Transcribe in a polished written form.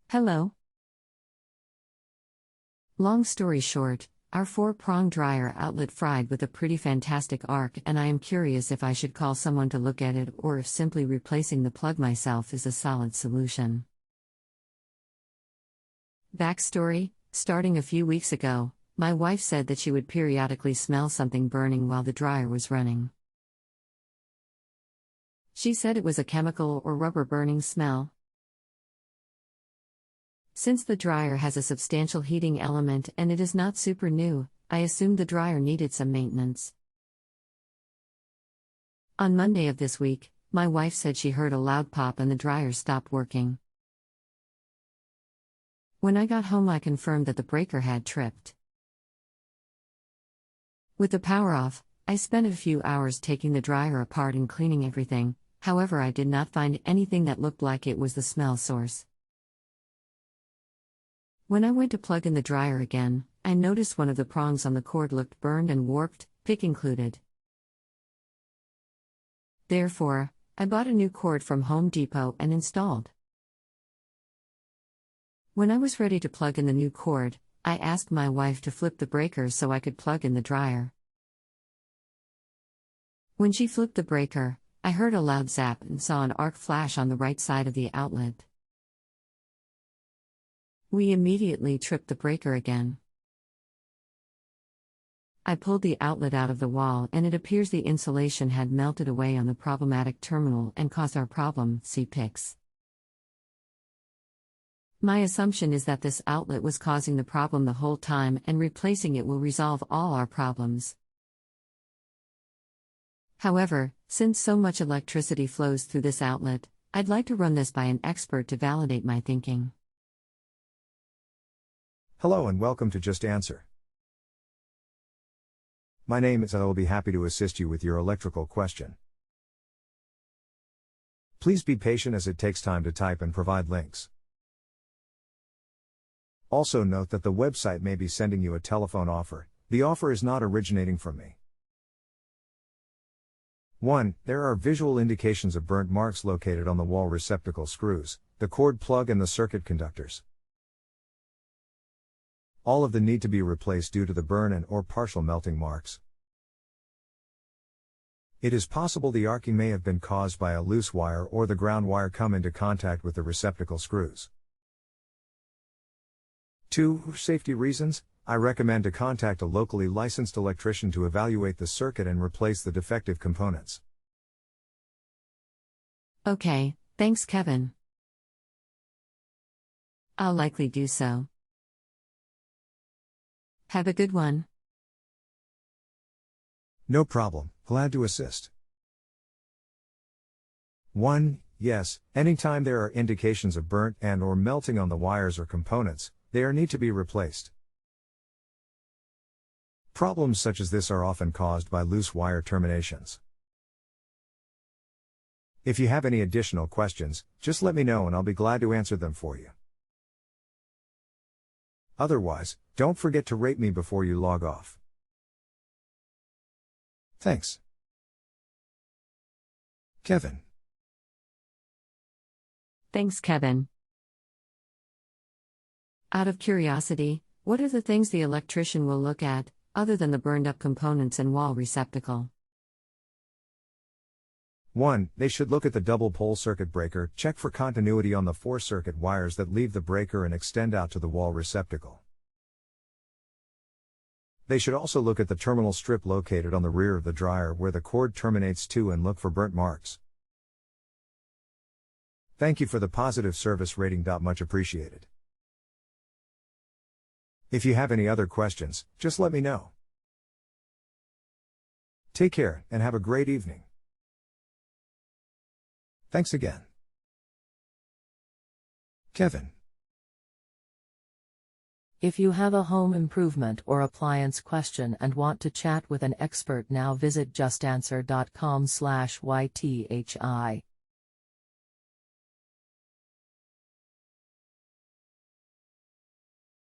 Hello. Long story short, our 4-prong dryer outlet fried with a pretty fantastic arc, and I am curious if I should call someone to look at it or if simply replacing the plug myself is a solid solution. Backstory: starting a few weeks ago, my wife said that she would periodically smell something burning while the dryer was running. She said it was a chemical or rubber burning smell. Since the dryer has a substantial heating element and it is not super new, I assumed the dryer needed some maintenance. On Monday of this week, my wife said she heard a loud pop and the dryer stopped working. When I got home, I confirmed that the breaker had tripped. With the power off, I spent a few hours taking the dryer apart and cleaning everything. However, I did not find anything that looked like it was the smell source. When I went to plug in the dryer again, I noticed one of the prongs on the cord looked burned and warped, pick included. Therefore, I bought a new cord from Home Depot and installed. When I was ready to plug in the new cord, I asked my wife to flip the breaker so I could plug in the dryer. When she flipped the breaker, I heard a loud zap and saw an arc flash on the right side of the outlet. We immediately tripped the breaker again. I pulled the outlet out of the wall and it appears the insulation had melted away on the problematic terminal and caused our problem. See pics. My assumption is that this outlet was causing the problem the whole time and replacing it will resolve all our problems. However, since so much electricity flows through this outlet, I'd like to run this by an expert to validate my thinking. Hello and welcome to Just Answer. My name is. I will be happy to assist you with your electrical question. Please be patient as it takes time to type and provide links. Also note that the website may be sending you a telephone offer. The offer is not originating from me. 1. There are visual indications of burnt marks located on the wall receptacle screws, the cord plug and the circuit conductors. All of them need to be replaced due to the burn and or partial melting marks. It is possible the arcing may have been caused by a loose wire or the ground wire come into contact with the receptacle screws. 2. For safety reasons, I recommend to contact a locally licensed electrician to evaluate the circuit and replace the defective components. Okay, thanks Kevin. I'll likely do so. Have a good one. No problem, glad to assist. 1. Yes, anytime there are indications of burnt and or melting on the wires or components, they need to be replaced. Problems such as this are often caused by loose wire terminations. If you have any additional questions, just let me know and I'll be glad to answer them for you. Otherwise, don't forget to rate me before you log off. Thanks. Kevin. Thanks Kevin. Out of curiosity, what are the things the electrician will look at, other than the burned up components and wall receptacle? 1. They should look at the double pole circuit breaker, check for continuity on the 4 circuit wires that leave the breaker and extend out to the wall receptacle. They should also look at the terminal strip located on the rear of the dryer where the cord terminates to and look for burnt marks. Thank you for the positive service rating. Much appreciated. If you have any other questions, just let me know. Take care and have a great evening. Thanks again. Kevin. If you have a home improvement or appliance question and want to chat with an expert now, visit justanswer.com/ythi.